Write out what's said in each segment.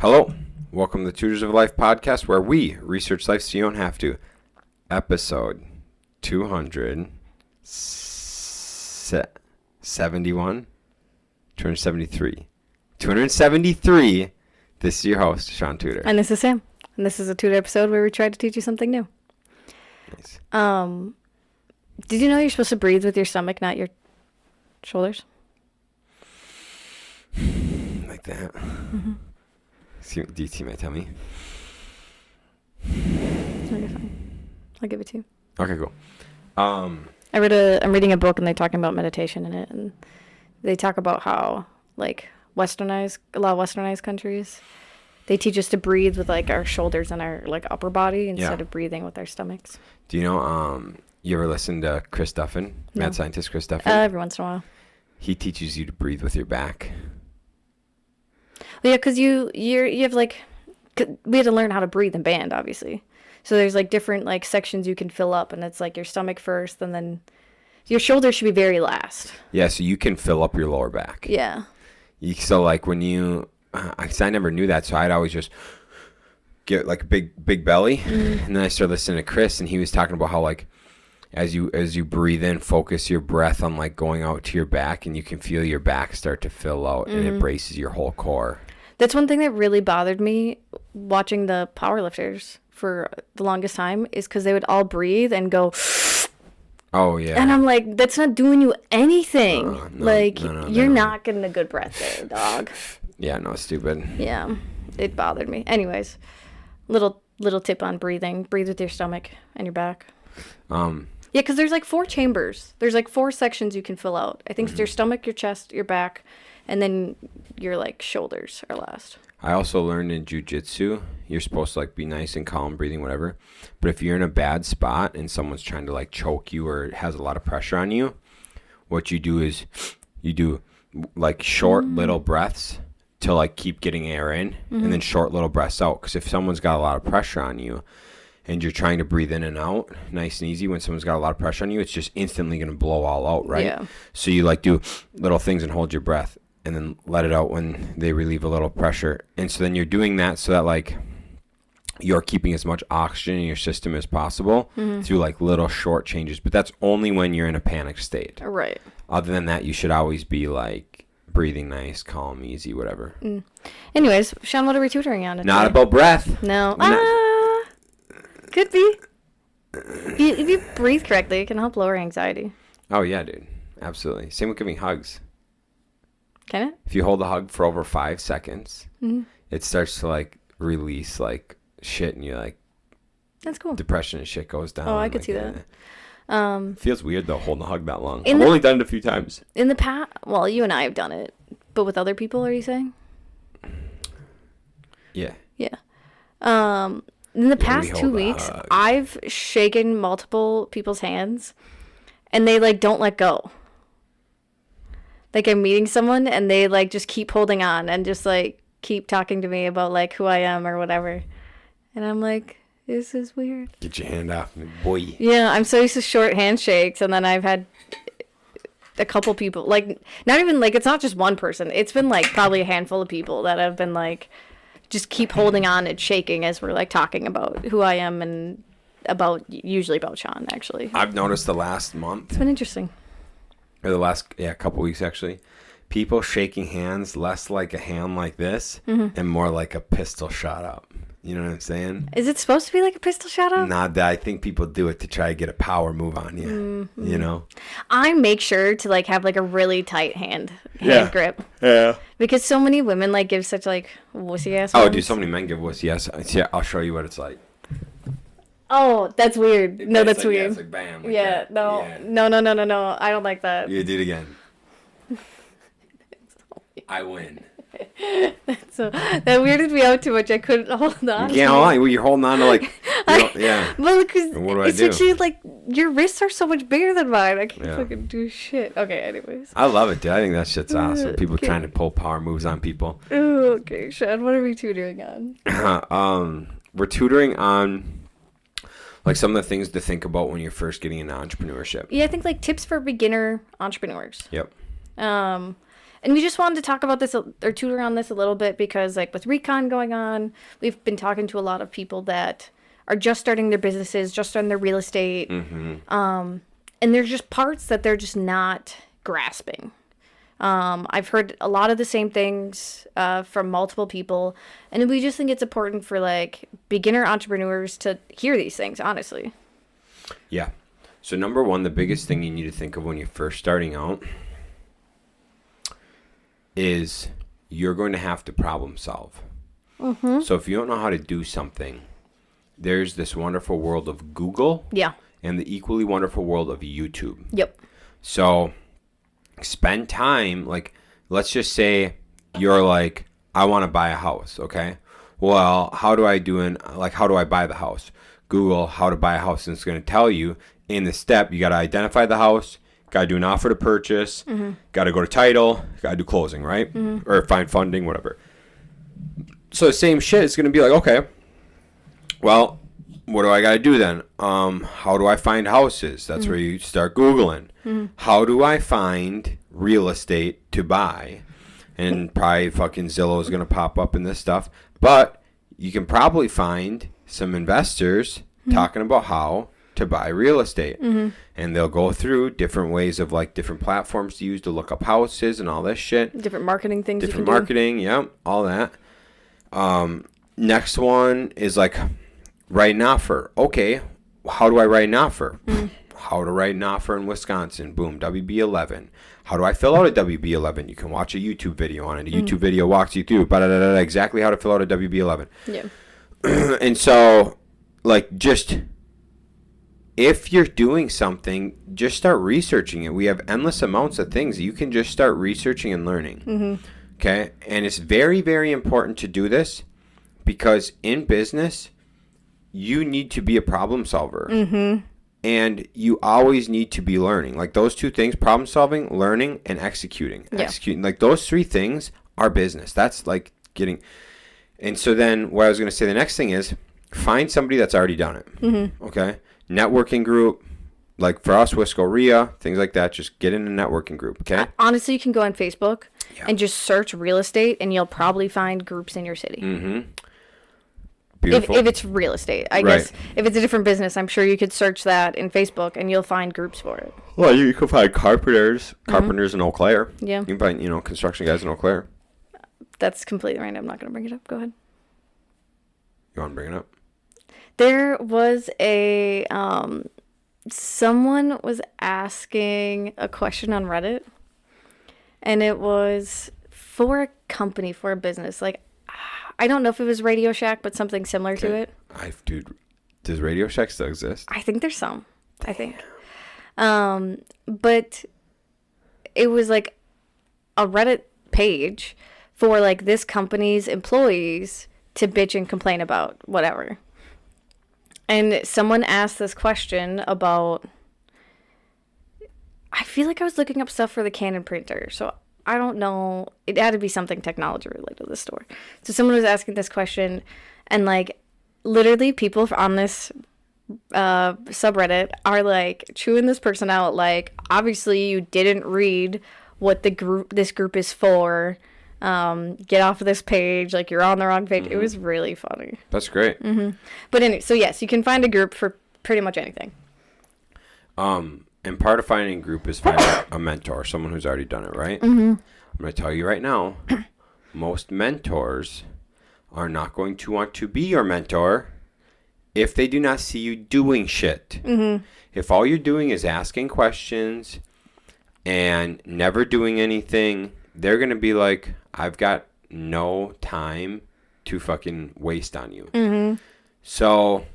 Hello, welcome to the Tutors of Life podcast, where we research life so you don't have to. Episode 271, 273. 273. This is your host, Shaun Tutor. And this is Sam. And this is a Tutor episode where we try to teach you something new. Nice. Did you know you're supposed to breathe with your stomach, not your shoulders? Like that. Mm-hmm. Do you see my tummy? Okay, fine. I'll give it to you. Okay, cool. I'm reading a book and they're talking about meditation in it, and they talk about how a lot of westernized countries, they teach us to breathe with like our shoulders and our like upper body instead of breathing with our stomachs. Do you know you ever listen to Chris Duffin, No. mad scientist Chris Duffin? Every once in a while. He teaches you to breathe with your back. Well, yeah, because you have like, we had to learn how to breathe in band, obviously. So there's like different like sections you can fill up, and it's like your stomach first, and then your shoulders should be very last. Yeah, so you can fill up your lower back. Yeah. So like when you, I never knew that, so I'd always just get like a big belly, and then I started listening to Chris, and he was talking about how like as you breathe in, focus your breath on like going out to your back, and you can feel your back start to fill out, and it braces your whole core. That's one thing that really bothered me watching the powerlifters for the longest time, is because they would all breathe and go. Oh yeah. And I'm like, that's not doing you anything. No, you're not getting a good breath there, dog. Yeah, no, stupid. Yeah, it bothered me. Anyways, little tip on breathing: breathe with your stomach and your back. Yeah, because there's like 4 chambers. There's like 4 sections you can fill out. I think it's your stomach, your chest, your back, and then your like shoulders are last. I also learned in jiu-jitsu, you're supposed to like be nice and calm, breathing, whatever. But if you're in a bad spot and someone's trying to like choke you or has a lot of pressure on you, what you do is you do like short little breaths to like keep getting air in, and then short little breaths out. Because if someone's got a lot of pressure on you and you're trying to breathe in and out nice and easy, when someone's got a lot of pressure on you, it's just instantly going to blow all out, right? Yeah. So you like do little things and hold your breath, and then let it out when they relieve a little pressure. And so then you're doing that so that like you're keeping as much oxygen in your system as possible through like little short changes. But that's only when you're in a panic state. Right. Other than that, you should always be like breathing nice, calm, easy, whatever. Anyways, Shaun, what are we tutoring on today? Not about breath. No. Could be. If you breathe correctly, it can help lower anxiety. Oh yeah, dude. Absolutely. Same with giving hugs. Can it? If you hold a hug for over 5 seconds, it starts to like release like shit, and you like That's cool. depression and shit goes down. Oh, I could like, see that. Feels weird though, holding a hug that long. In I've the- only done it a few times. In the past, well, you and I have done it, but with other people, are you saying? Yeah. Yeah. In the past hold 2 a weeks, hug. I've shaken multiple people's hands, and they like don't let go. Like I'm meeting someone, and they like just keep holding on and just like keep talking to me about like who I am or whatever, and I'm like, this is weird. Get your hand off me, boy. Yeah, I'm so used to short handshakes, and then I've had a couple people, like, not even, like, it's not just one person. It's been, like, probably a handful of people that have been, like, just keep holding on and shaking as we're, like, talking about who I am and usually about Shaun, actually. I've noticed the last month, It's been interesting. or the last, couple weeks actually, people shaking hands less like a hand like this and more like a pistol shot up. You know what I'm saying? Is it supposed to be like a pistol shot up? Nah, I think people do it to try to get a power move on you. You know? I make sure to, like, have, like, a really tight hand grip. Yeah. Because so many women, like, give such, like, wussy-ass Oh, ones. dude, so many men give wussy. Yes. Yeah, I'll show you what it's like. Oh, that's weird. No, that's like, weird. Yeah, it's like bam. Like Yeah, that. no. Yeah. No. I don't like that. You do it again. I win. So that weirded me out too much. I couldn't hold on. You can't hold on. You're holding on to like, yeah. Well, because What do I do? essentially, like, your wrists are so much bigger than mine. I can't Yeah. fucking do shit. Okay, anyways. I love it, dude. I think that shit's awesome. People Okay. trying to pull power moves on people. Ooh, okay, Shaun, what are we tutoring on? We're tutoring on like some of the things to think about when you're first getting into entrepreneurship. Yeah, I think like tips for beginner entrepreneurs. Yep. And we just wanted to talk about this or tutor on this a little bit because, like, with recon going on, we've been talking to a lot of people that are just starting their businesses, just starting their real estate. And there's just parts that they're just not grasping. I've heard a lot of the same things from multiple people, and we just think it's important for, like, beginner entrepreneurs to hear these things, honestly. Yeah. So number one, the biggest thing you need to think of when you're first starting out is you're going to have to problem solve. So if you don't know how to do something, there's this wonderful world of Google and the equally wonderful world of YouTube. Yep. So spend time, like, let's just say you're like, I want to buy a house, okay? Well, how do I buy the house? Google how to buy a house, and it's going to tell you in the step, you got to identify the house, got to do an offer to purchase, got to go to title, got to do closing, right? Or find funding, whatever. So the same shit is going to be like, okay, well, what do I got to do then? How do I find houses? That's where you start Googling. How do I find real estate to buy? And probably fucking Zillow is going to pop up in this stuff. But you can probably find some investors talking about how to buy real estate. And they'll go through different ways of, like, different platforms to use to look up houses and all this shit. Different marketing things. Different marketing, yeah, all that. Next one is, like, write an offer. Okay, how do I write an offer? How to write an offer in Wisconsin. Boom, WB11. How do I fill out a WB11? You can watch a YouTube video on it. A YouTube video walks you through exactly how to fill out a WB11. Yeah. And so, like, just if you're doing something, just start researching it. We have endless amounts of things. You can just start researching and learning. Okay? And it's very, very important to do this because in business, you need to be a problem solver. And you always need to be learning. Like, those two things, problem solving, learning, and executing. Executing. Like, those three things are business. That's, like, getting... And so then what I was going to say, the next thing is find somebody that's already done it. Okay? Networking group. Like, for us, Wisco RIA, things like that. Just get in a networking group, okay? Honestly, you can go on Facebook and just search real estate, and you'll probably find groups in your city. If it's real estate. I guess if it's a different business, I'm sure you could search that in Facebook, and you'll find groups for it. Well, you can find carpenters in Eau Claire. Yeah. You can find, construction guys in Eau Claire. That's completely random. I'm not going to bring it up. Go ahead. You want to bring it up? There was a... someone was asking a question on Reddit, and it was for a company, for a business. Like, I don't know if it was Radio Shack, but something similar to it. Dude, does Radio Shack still exist? I think there's some. I think. But it was like a Reddit page for, like, this company's employees to bitch and complain about whatever. And someone asked this question about, I feel like I was looking up stuff for the Canon printer, so I don't know. It had to be something technology related to the store. So someone was asking this question, and, like, literally people on this subreddit are, like, chewing this person out. Like, obviously you didn't read what this group is for. Get off of this page. Like, you're on the wrong page. It was really funny. That's great. But anyway, so yes, you can find a group for pretty much anything. And part of finding a group is finding a mentor, someone who's already done it, right? I'm going to tell you right now, most mentors are not going to want to be your mentor if they do not see you doing shit. If all you're doing is asking questions and never doing anything, they're going to be like, I've got no time to fucking waste on you. So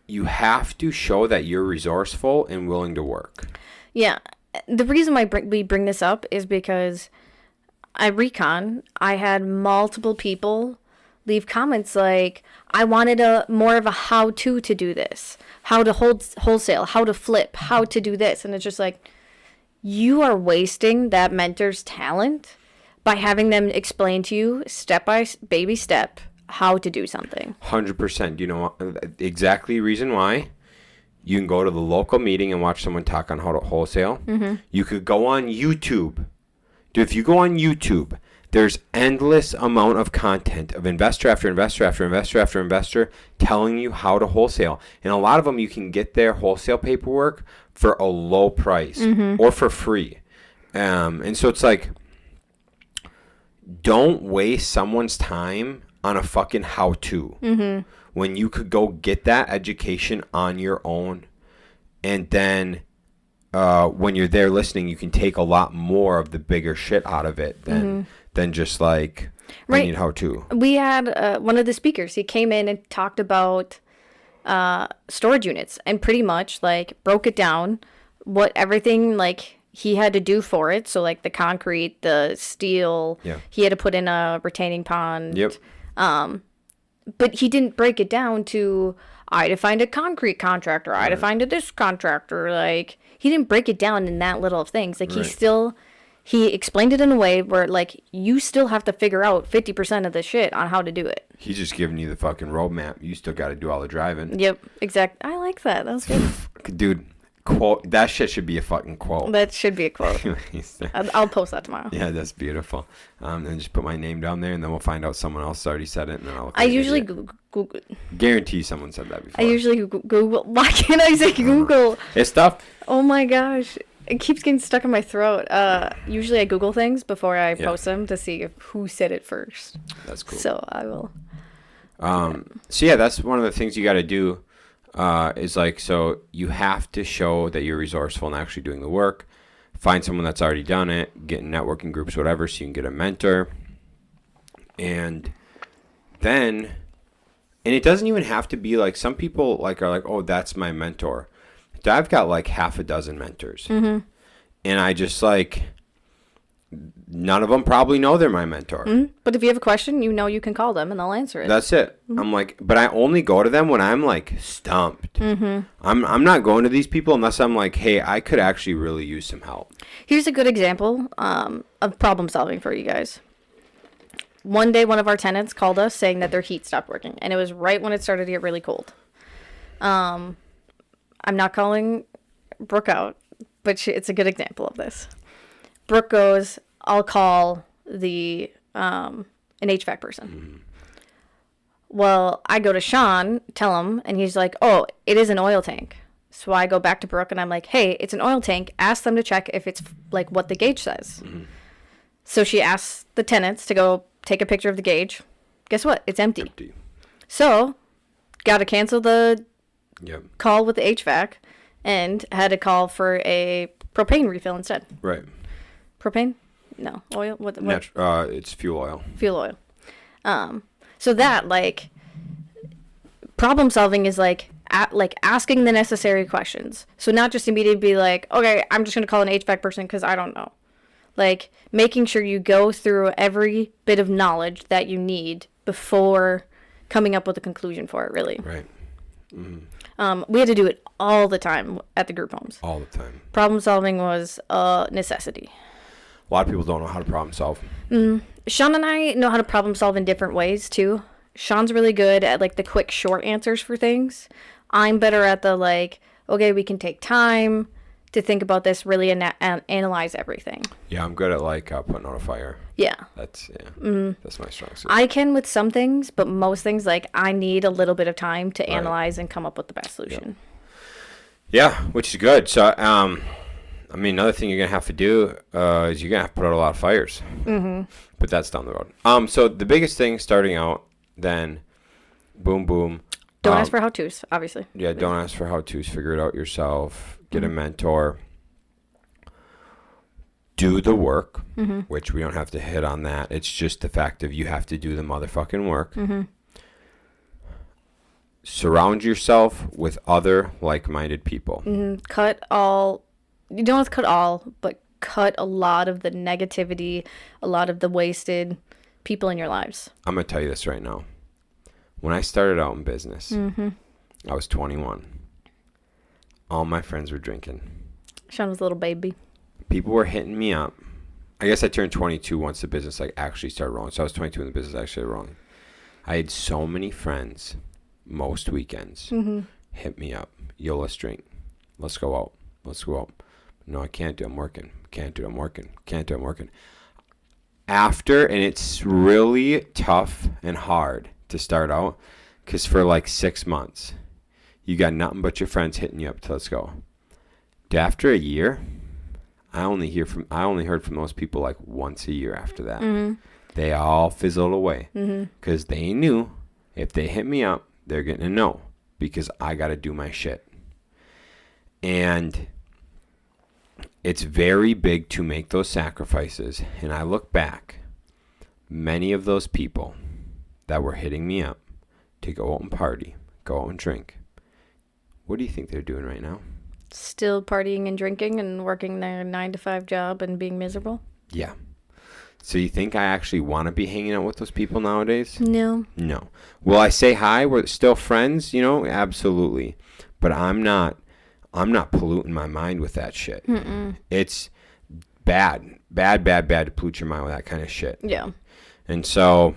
you have to show that you're resourceful and willing to work. Yeah. The reason why we bring this up is because at Recon, I had multiple people leave comments like, I wanted more of a how-to do this. How to wholesale, how to flip, how to do this. And it's just like, you are wasting that mentor's talent by having them explain to you baby step how to do something. 100%. You know exactly reason why. You can go to the local meeting and watch someone talk on how to wholesale. You could go on YouTube. Dude, if you go on YouTube, there's endless amount of content of investor after investor after investor after investor telling you how to wholesale. And a lot of them, you can get their wholesale paperwork for a low price or for free. And so it's like, don't waste someone's time on a fucking how-to when you could go get that education on your own. And then when you're there listening, you can take a lot more of the bigger shit out of it than just like, I need how-to. We had one of the speakers. He came in and talked about storage units and pretty much like broke it down, what everything like he had to do for it. So like the concrete, the steel, he had to put in a retaining pond. Yep. But he didn't break it down to, I had to find a concrete contractor, I had to find a this contractor. Like, he didn't break it down in that little of things. Like, he explained it in a way where, like, you still have to figure out 50% of the shit on how to do it. He's just giving you the fucking roadmap. You still got to do all the driving. Yep, exact. I like that. That was good. Dude, quote. That shit should be a fucking quote. That should be a quote. I'll post that tomorrow. Yeah, that's beautiful. And just put my name down there, and then we'll find out someone else already said it, and then I'll. I usually Google. Guarantee someone said that before. I usually Google. Why can't I say Google? It's tough. Oh my gosh. It keeps getting stuck in my throat. Usually I Google things before I post them to see who said it first. That's cool. So I will. So yeah, that's one of the things you got to do. Is like, so you have to show that you're resourceful and actually doing the work. Find someone that's already done it. Get in networking groups, whatever, so you can get a mentor. And then, and it doesn't even have to be like, some people like are like, oh, that's my mentor. I've got like half a dozen mentors. And I just like, none of them probably know they're my mentor. But if you have a question, you know you can call them and they'll answer it. That's it. I'm like, but I only go to them when I'm like stumped. I'm not going to these people unless I'm like, hey, I could actually really use some help. Here's a good example of problem solving for you guys. One day, one of our tenants called us saying that their heat stopped working, and it was right when it started to get really cold. I'm not calling Brooke out, but it's a good example of this. Brooke goes, I'll call the an HVAC person. Well, I go to Shaun, tell him, and he's like, oh, it is an oil tank. So I go back to Brooke and I'm like, hey, it's an oil tank. Ask them to check if it's like what the gauge says. So she asks the tenants to go take a picture of the gauge. Guess what? It's empty. So got to cancel the call with the HVAC and had to call for a propane refill instead. Right. Propane? No. Oil? What? It's fuel oil. Fuel oil. So that, like, problem solving is like asking the necessary questions. So not just immediately be like, okay, I'm just going to call an HVAC person because I don't know. Like, making sure you go through every bit of knowledge that you need before coming up with a conclusion for it, really. Right. We had to do it all the time at the group homes. All the time. Problem solving was a necessity. A lot of people don't know how to problem solve. Shaun and I know how to problem solve in different ways, too. Shaun's really good at, like, the quick, short answers for things. I'm better at the, like, okay, we can take time to think about this, really analyze everything. Yeah, I'm good at, like, putting out a fire. Yeah. That's my strong suit. I can with some things, but most things, like, I need a little bit of time to analyze and come up with the best solution. Yeah, which is good. So, I mean, another thing you're going to have to do is you're going to have to put out a lot of fires. But that's down the road. So the biggest thing starting out, then, boom, boom. Don't ask for how-tos, obviously. Yeah, don't ask for how-tos. Figure it out yourself. Get a mentor. Do the work, which we don't have to hit on that. It's just the fact of you have to do the motherfucking work. Surround yourself with other like-minded people. Cut all. You don't have to cut all, but cut a lot of the negativity, a lot of the wasted people in your lives. I'm going to tell you this right now. When I started out in business, I was 21. All my friends were drinking. Shaun was a little baby. People were hitting me up. I guess I turned 22 once the business like actually started rolling. So I was 22 when the business actually started rolling. I had so many friends, most weekends, hit me up. Yo, let's drink. Let's go out. Let's go out. No, I can't do it. I'm working. Can't do it. I'm working. Can't do it. I'm working. and it's really tough and hard to start out because for like 6 months, you got nothing but your friends hitting you up to let's go. After a year, I only heard from those people like once a year after that. Mm-hmm. They all fizzled away because they knew if they hit me up, they're getting a no because I got to do my shit. And it's very big to make those sacrifices. And I look back, many of those people that were hitting me up to go out and party, go out and drink, what do you think they're doing right now? Still partying and drinking and working their 9-to-5 job and being miserable? Yeah. So you think I actually want to be hanging out with those people nowadays? No. No. Will I say hi? We're still friends, Absolutely. But I'm not polluting my mind with that shit. Mm-mm. It's bad to pollute your mind with that kind of shit. Yeah. And so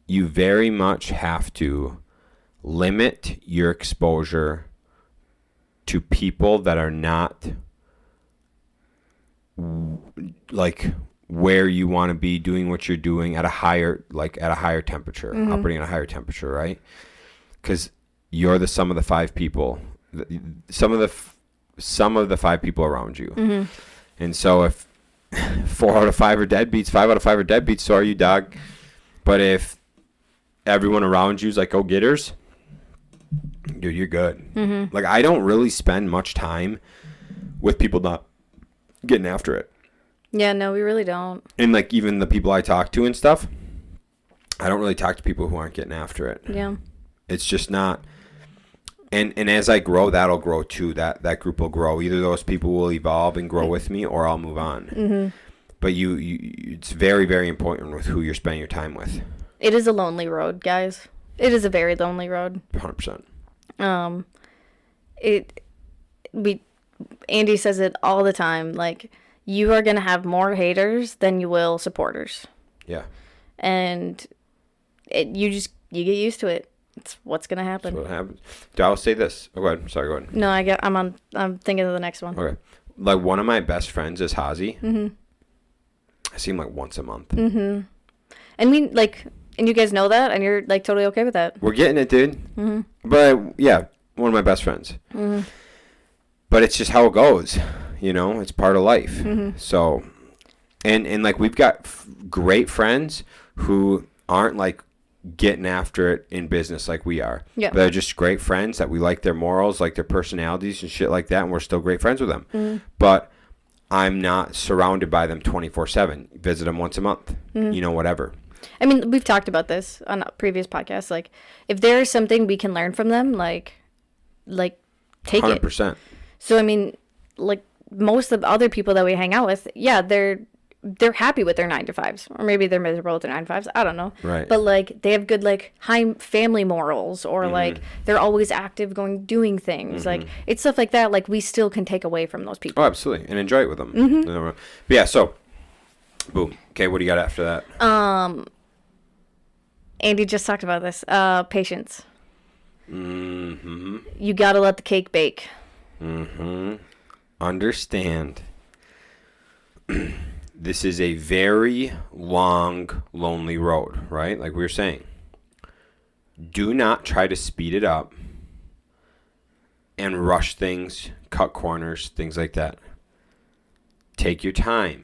you very much have to limit your exposure to people that are not like where you want to be doing what you're doing at a higher temperature, operating at a higher temperature, right? Because you're the sum of the 5 people, some of the 5 people around you. Mm-hmm. And so if 4 out of 5 are deadbeats, 5 out of 5 are deadbeats, so are you, dog. But if everyone around you is like go-getters, dude, you're good. Mm-hmm. Like, I don't really spend much time with people not getting after it. Yeah, no, we really don't. And, like, even the people I talk to and stuff, I don't really talk to people who aren't getting after it. Yeah. It's just not. And as I grow, that'll grow, too. That group will grow. Either those people will evolve and grow with me, or I'll move on. Mm-hmm. But it's very, very important with who you're spending your time with. It is a lonely road, guys. It is a very lonely road. 100%. Andy says it all the time. Like, you are gonna have more haters than you will supporters. Yeah. And you get used to it. It's what's gonna happen. That's what happens. I'll say this. Oh, go ahead. Sorry, go ahead. No, I'm thinking of the next one. Okay. Like, one of my best friends is Hazi. Mm-hmm. I see him like once a month. Mm-hmm. And you guys know that, and you're like totally okay with that. We're getting it, dude. Mm-hmm. But yeah, one of my best friends. Mm-hmm. But it's just how it goes, It's part of life. Mm-hmm. So, and like we've got great friends who aren't like getting after it in business like we are. Yeah. They're just great friends that we like their morals, like their personalities and shit like that, and we're still great friends with them. Mm-hmm. But I'm not surrounded by them 24/7. Visit them once a month. Mm-hmm. Whatever. I mean, we've talked about this on previous podcasts. Like, if there is something we can learn from them, like take 100%. It. 100%. So, I mean, like, most of the other people that we hang out with, yeah, they're happy with their 9-to-5s. Or maybe they're miserable with their 9-to-5s. I don't know. Right. But, like, they have good, like, high family morals. Or, mm-hmm. like, they're always active doing things. Mm-hmm. Like, it's stuff like that, like, we still can take away from those people. Oh, absolutely. And enjoy it with them. Mm-hmm. But, yeah, so, boom. Okay, what do you got after that? Andy just talked about this. Patience. Mm-hmm. You gotta let the cake bake. Mm-hmm. Understand. This is a very long, lonely road, right? Like we were saying. Do not try to speed it up and rush things, cut corners, things like that. Take your time.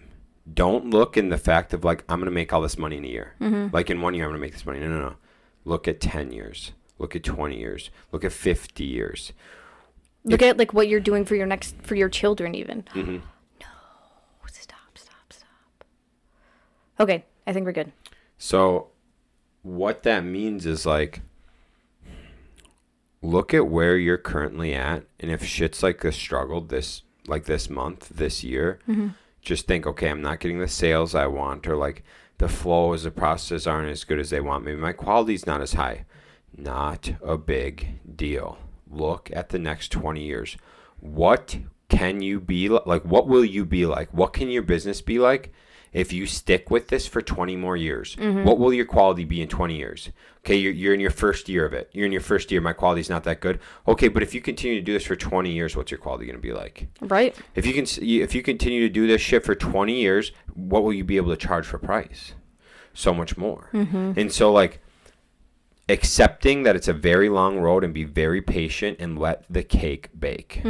Don't look in the fact of like, I'm going to make all this money in a year. Mm-hmm. Like in 1 year, I'm going to make this money. No. Look at 10 years. Look at 20 years. Look at 50 years. Look at like what you're doing for your children even. Mm-hmm. No. Stop. Okay. I think we're good. So what that means is like, look at where you're currently at. And if shit's like a struggle this month, this year, mm-hmm. just think, okay, I'm not getting the sales I want, or like the flow as the processes aren't as good as they want. Maybe my quality's not as high. Not a big deal. Look at the next 20 years. What can you be like? What will you be like? What can your business be like if you stick with this for 20 more years, what will your quality be in 20 years? Okay, you're in your first year of it. You're in your first year. My quality's not that good. Okay, but if you continue to do this for 20 years, what's your quality going to be like? Right. If you continue to do this shit for 20 years, what will you be able to charge for price? So much more. And so, like, accepting that it's a very long road and be very patient and let the cake bake.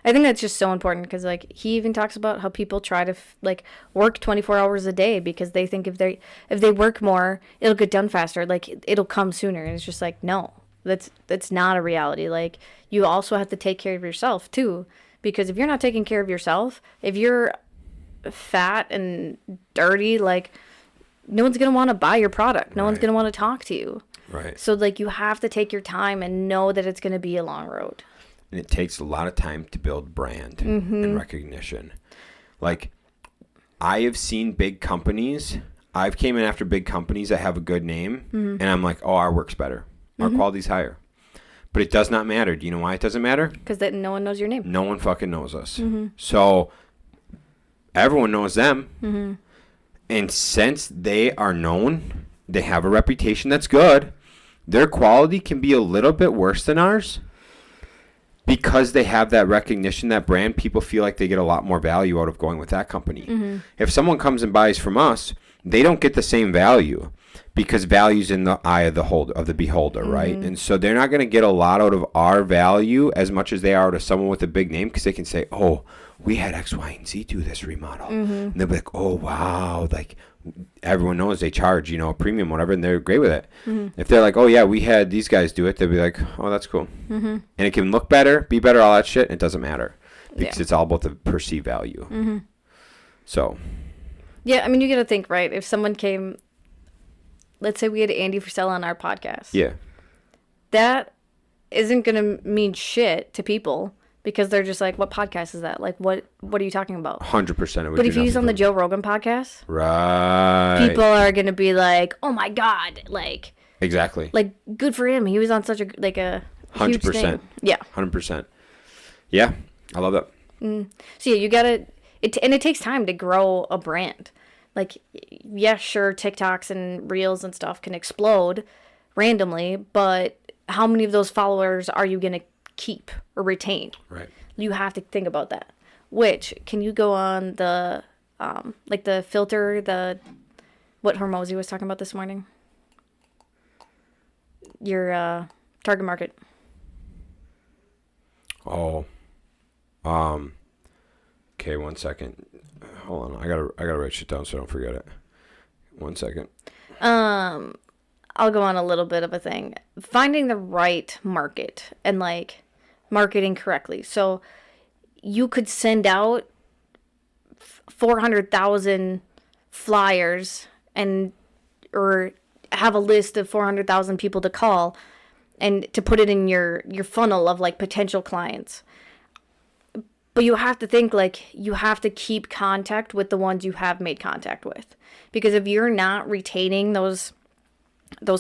I think that's just so important because, like, he even talks about how people try to work 24 hours a day because they think if they work more, it'll get done faster. Like, it'll come sooner. And it's just like, no, that's not a reality. Like, you also have to take care of yourself too, because if you're not taking care of yourself, if you're fat and dirty, like, no one's gonna want to buy your product. No one's gonna want to talk to you. Right. So, like, you have to take your time and know that it's gonna be a long road. And it takes a lot of time to build brand and recognition. Like, I have seen big companies. I've came in after big companies that have a good name, and I'm like, oh, our work's better. Our quality's higher. But it does not matter. Do you know why it doesn't matter? Because no one knows your name. No one fucking knows us. So everyone knows them. And since they are known, they have a reputation that's good, their quality can be a little bit worse than ours. Because they have that recognition, that brand, people feel like they get a lot more value out of going with that company. If someone comes and buys from us, they don't get the same value because value's in the eye of the beholder, right? And so they're not going to get a lot out of our value as much as they are out of someone with a big name because they can say, oh, we had X, Y, and Z do this remodel. And they'll be like, oh, wow. Like, everyone knows they charge, a premium, whatever, and they're great with it. If they're like, oh, yeah, we had these guys do it, they'll be like, oh, that's cool. And it can look better, be better, all that shit. It doesn't matter because it's all about the perceived value. So. Yeah, I mean, you got to think, right? If someone came, let's say we had Andy Frisella on our podcast. Yeah. That isn't going to mean shit to people. Because they're just like, what podcast is that? Like, what are you talking about? 100%. But if he's on the Joe Rogan podcast, right, people are going to be like, oh my God. Like, exactly. Like, good for him. He was on such a, like, a 100%. Huge thing. Yeah. 100%. Yeah. I love that. So, yeah, you got to, and it takes time to grow a brand. Like, yeah, sure, TikToks and Reels and stuff can explode randomly, but how many of those followers are you going to keep or retain? Right. You have to think about that. Which, can you go on the like the filter, what Hormozy was talking about this morning? Your target market. Oh. Okay, 1 second. Hold on. I gotta write shit down so I don't forget it. 1 second. I'll go on a little bit of a thing. Finding the right market and, like, marketing correctly. So you could send out 400,000 flyers or have a list of 400,000 people to call and to put it in your funnel of, like, potential clients. But you have to think, like, you have to keep contact with the ones you have made contact with. Because if you're not retaining those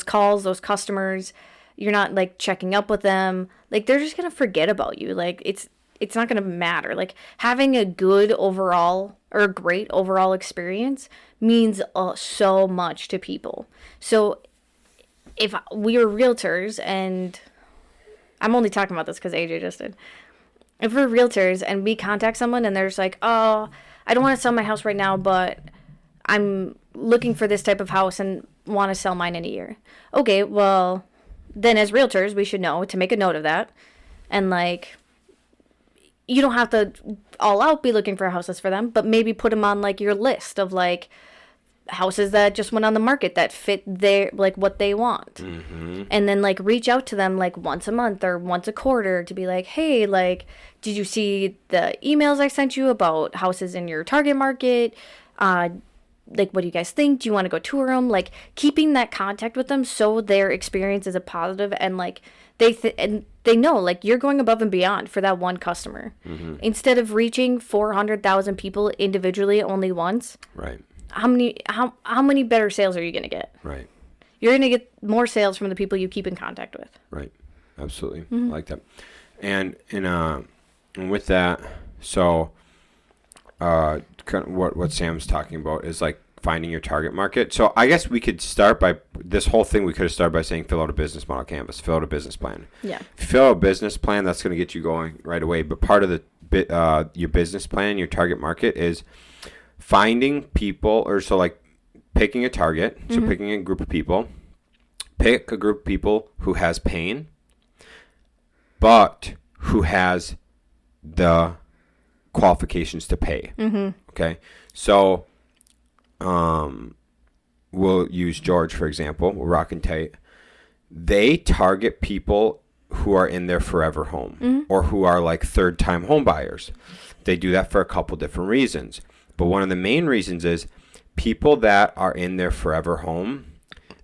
calls, those customers, you're not, like, checking up with them, like, they're just gonna forget about you. Like, it's not gonna matter. Like, having a good overall or a great overall experience means so much to people. So if we are realtors, and I'm only talking about this because AJ just did, if we're realtors and we contact someone and they're just like, oh, I don't want to sell my house right now, but I'm looking for this type of house and want to sell mine in a year. Okay, well, then as realtors, we should know to make a note of that. And, like, you don't have to all out be looking for houses for them, but maybe put them on, like, your list of, like, houses that just went on the market that fit their, like, what they want. And then, like, reach out to them, like, once a month or once a quarter to be like, hey, like, did you see the emails I sent you about houses in your target market? Like, what do you guys think? Do you want to go tour them? Like, keeping that contact with them so their experience is a positive and, like, they know, like, you're going above and beyond for that one customer. Instead of reaching 400,000 people individually only once. Right. How many better sales are you going to get? Right. You're going to get more sales from the people you keep in contact with. Right. Absolutely. I like that. And with that, so kind of what Sam's talking about is like finding your target market. So I guess we could start by this whole thing. We could have started by saying fill out a business model canvas, fill out a business plan. Yeah. If you fill out a business plan, that's going to get you going right away. But part of your business plan, your target market, is finding people, or so like picking a target. So picking a group of people. Pick a group of people who has pain, but who has the qualifications to pay. Okay, so we'll use George for example. We're rocking tight. They target people who are in their forever home or who are like third-time home buyers. They do that for a couple different reasons, but one of the main reasons is people that are in their forever home,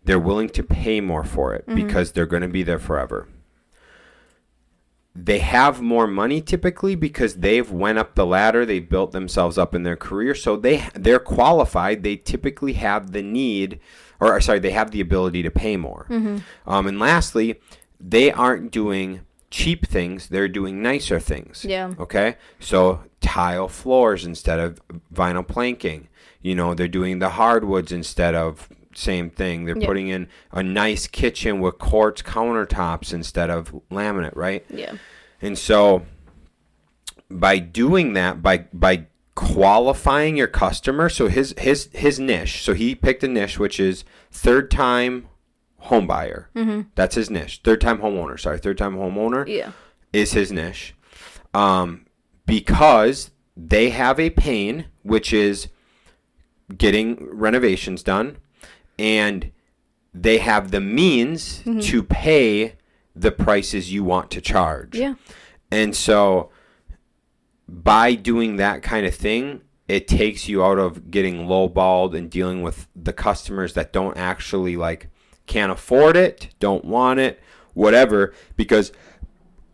they're willing to pay more for it because they're going to be there forever. They have more money typically because they've went up the ladder. They built themselves up in their career. So they're qualified. They typically have the need, or sorry, they have the ability to pay more. And lastly, they aren't doing cheap things. They're doing nicer things. Yeah. Okay. So tile floors instead of vinyl planking. You know, they're doing the hardwoods instead of same thing. They're putting in a nice kitchen with quartz countertops instead of laminate, right? Yeah. And so by doing that, by qualifying your customer, so his niche, so he picked a niche which is third time home buyer. That's his niche. Third time homeowner Yeah. is his niche. Because they have a pain, which is getting renovations done, and they have the means to pay the prices you want to charge. Yeah. And so by doing that kind of thing, it takes you out of getting lowballed and dealing with the customers that don't actually like can't afford it, don't want it, whatever. Because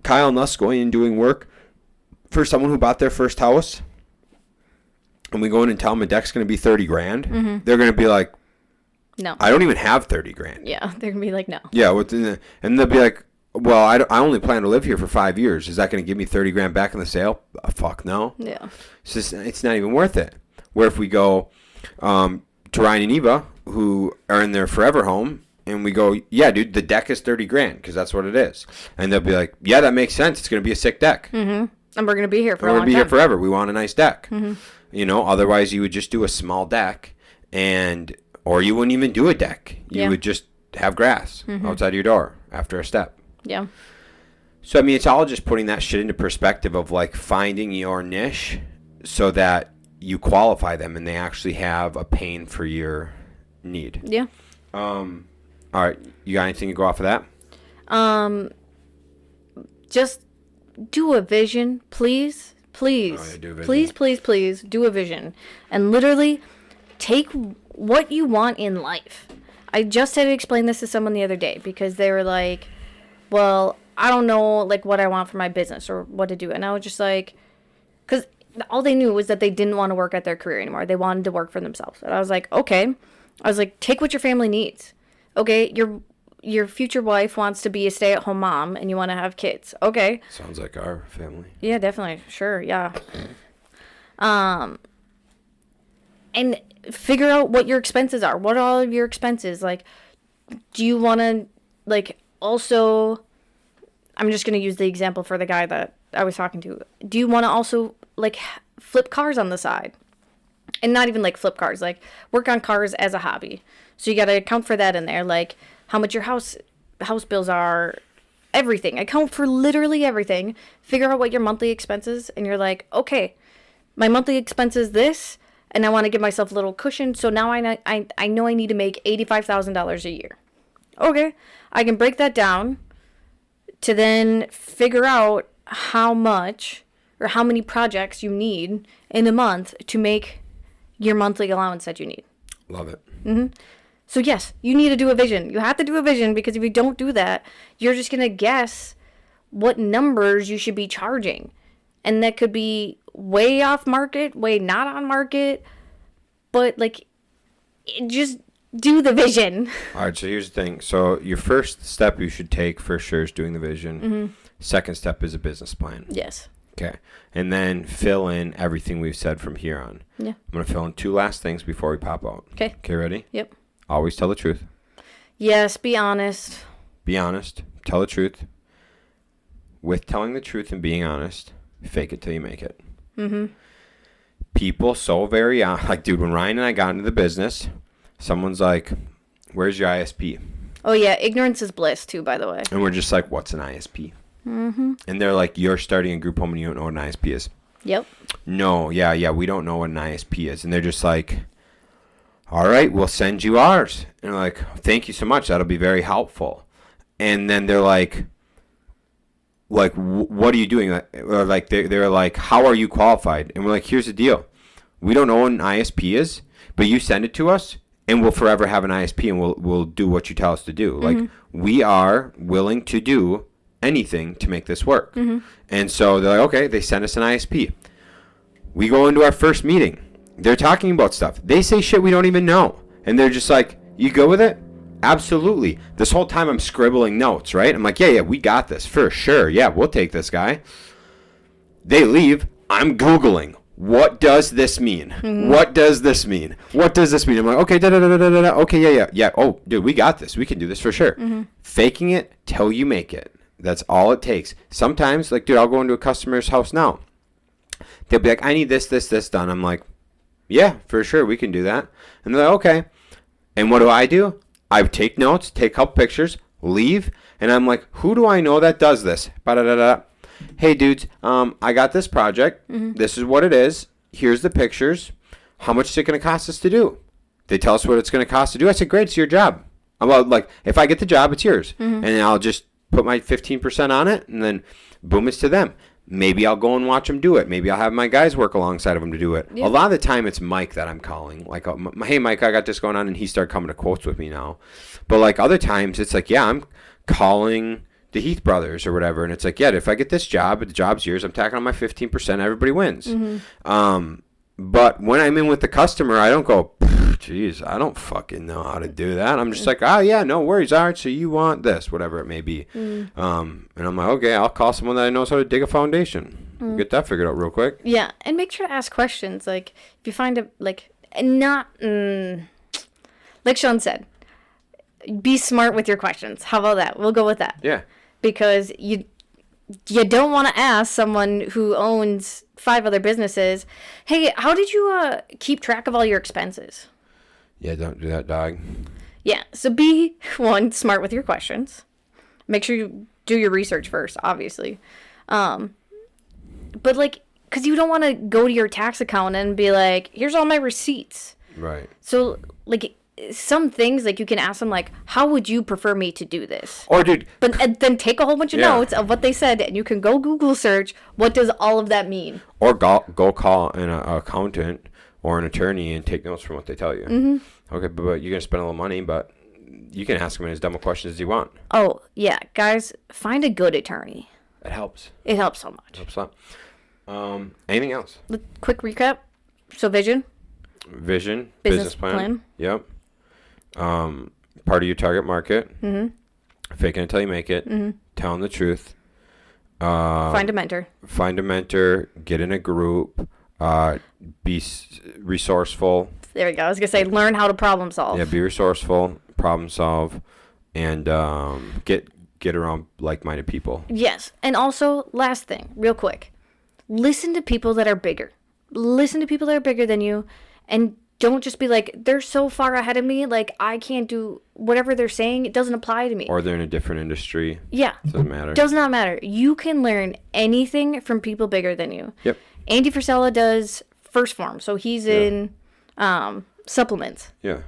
Kyle and us going and doing work for someone who bought their first house, and we go in and tell them a deck's going to be 30 grand, they're going to be like, No. I don't even have 30 grand. Yeah. They're going to be like, no. Yeah. And they'll be like, well, I only plan to live here for 5 years. Is that going to give me 30 grand back in the sale? Fuck no. Yeah. It's not even worth it. Where if we go to Ryan and Eva, who are in their forever home, and we go, yeah, dude, the deck is 30 grand because that's what it is. And they'll be like, yeah, that makes sense. It's going to be a sick deck. And we're going to be here for a long time. We're going to be here forever. We want a nice deck. You know, otherwise you would just do a small deck, or you wouldn't even do a deck. You would just have grass outside your door after a step. Yeah. So, I mean, it's all just putting that shit into perspective of, like, finding your niche so that you qualify them and they actually have a pain for your need. Yeah. All right. You got anything to go off of that? Just do a vision, please. Please. Oh, yeah, do a vision. Please do a vision. And literally take what you want in life. I just had to explain this to someone the other day because they were like, well, I don't know, like, what I want for my business or what to do. And I was just like, because all they knew was that they didn't want to work at their career anymore. They wanted to work for themselves. And I was like, okay. I was like, take what your family needs. Okay, your future wife wants to be a stay-at-home mom and you want to have kids. Okay. Sounds like our family. Yeah, definitely. Sure, yeah. And figure out what your expenses are. What are all of your expenses? Like, do you want to, like, also, I'm just going to use the example for the guy that I was talking to. Do you want to also, like, flip cars on the side? And not even, like, flip cars. Like, work on cars as a hobby. So you got to account for that in there. Like, how much your house bills are, everything. Account for literally everything. Figure out what your monthly expenses, and you're like, okay, my monthly expense is this, and I want to give myself a little cushion, so now I know I need to make $85,000 a year. Okay, I can break that down to then figure out how much or how many projects you need in a month to make your monthly allowance that you need. Love it. So yes, you need to do a vision. You have to do a vision because if you don't do that, you're just going to guess what numbers you should be charging. And that could be way off market, way not on market. But like, just do the vision. All right, so here's the thing. So your first step you should take for sure is doing the vision. Second step is a business plan. Yes. Okay. And then fill in everything we've said from here on. Yeah. I'm going to fill in 2 last things before we pop out. Okay. Okay, ready? Yep. Always tell the truth. Yes, be honest. Be honest. Tell the truth. With telling the truth and being honest, fake it till you make it. Mm-hmm. People so very, like, dude, when Ryan and I got into the business, someone's like, where's your ISP? Oh, yeah. Ignorance is bliss, too, by the way. And we're just like, what's an ISP? Mm-hmm. And they're like, you're starting a group home and you don't know what an ISP is. Yep. No, yeah, we don't know what an ISP is. And they're just like, all right, we'll send you ours. And we're like, thank you so much. That'll be very helpful. And then they're like, what are you doing? Or like, they're like, how are you qualified? And we're like, here's the deal. We don't know what an ISP is, but you send it to us, and we'll forever have an ISP, and we'll do what you tell us to do. Mm-hmm. Like, we are willing to do anything to make this work. Mm-hmm. And so they're like, okay, they send us an ISP. We go into our first meeting. They're talking about stuff. They say shit we don't even know. And they're just like, you go with it? Absolutely. This whole time I'm scribbling notes, right? I'm like, yeah, we got this for sure. Yeah, we'll take this guy. They leave. I'm Googling. What does this mean? Mm-hmm. What does this mean? What does this mean? I'm like, okay, da-da-da-da-da-da. Okay, yeah. Oh, dude, we got this. We can do this for sure. Mm-hmm. Faking it till you make it. That's all it takes. Sometimes, like, dude, I'll go into a customer's house now. They'll be like, I need this done. I'm like, yeah, for sure, we can do that. And they're like, okay. And what do? I take notes, take a couple pictures, leave, and I'm like, who do I know that does this? Ba-da-da-da. Hey, dudes, I got this project. Mm-hmm. This is what it is. Here's the pictures. How much is it going to cost us to do? They tell us what it's going to cost to do. I said, great, it's your job. I'm like, if I get the job, it's yours. Mm-hmm. And I'll just put my 15% on it, and then boom, it's to them. Maybe I'll go and watch them do it. Maybe I'll have my guys work alongside of them to do it. Yeah. A lot of the time, it's Mike that I'm calling. Like, hey, Mike, I got this going on, and he started coming to quotes with me now. But, like, other times, it's like, yeah, I'm calling the Heath brothers or whatever, and it's like, yeah, if I get this job, the job's yours. I'm tacking on my 15%. Everybody wins. Mm-hmm. But when I'm in with the customer, I don't go, geez, I don't fucking know how to do that. I'm just like, oh, yeah, no worries. All right, so you want this, whatever it may be. And I'm like, okay, I'll call someone that knows how to dig a foundation. Get that figured out real quick. Yeah, and make sure to ask questions. Like, if you find it, like, not, like Shaun said, be smart with your questions. How about that? We'll go with that. Yeah. Because you don't want to ask someone who owns 5 other businesses, hey, how did you keep track of all your expenses? Yeah, don't do that, dog. Yeah, so be, smart with your questions. Make sure you do your research first, obviously. But, like, because you don't want to go to your tax accountant and be like, here's all my receipts. Right. So, like, some things, like, you can ask them, like, how would you prefer me to do this? Or, dude. But then take a whole bunch of notes of what they said, and you can go Google search, what does all of that mean? Or go call an accountant or an attorney and take notes from what they tell you. Mm-hmm. Okay, but you're going to spend a little money, but you can ask them as dumb a questions as you want. Oh, yeah. Guys, find a good attorney. It helps. It helps so much. It helps a lot. Anything else? Quick recap. So vision, business plan. Yep. Part of your target market. Mm-hmm. Faking it until you make it. Mm-hmm. Telling the truth. Find a mentor. Get in a group. Be resourceful. There we go. I was gonna say, learn how to problem solve. Yeah, be resourceful, problem solve, and get around like-minded people. Yes, and also last thing, real quick, listen to people that are bigger. Listen to people that are bigger than you, and don't just be like, they're so far ahead of me, like, I can't do whatever they're saying. It doesn't apply to me. Or they're in a different industry. Yeah. Doesn't matter. Does not matter. You can learn anything from people bigger than you. Yep. Andy Frisella does First Form, so he's in supplements. Yeah.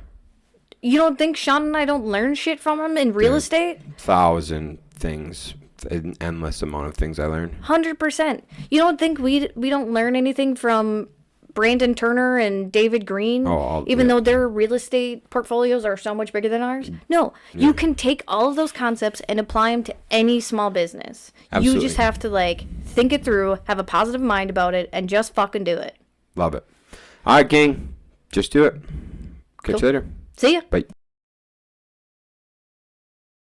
You don't think Shaun and I don't learn shit from him in real estate? 1,000 things. An endless amount of things I learn. 100%. You don't think we don't learn anything from Brandon Turner and David Green, even though their real estate portfolios are so much bigger than ours? No, you can take all of those concepts and apply them to any small business. Absolutely. You just have to, like, think it through, have a positive mind about it, and just fucking do it. Love it. All right, gang. Just do it. Catch you later. See ya. Bye.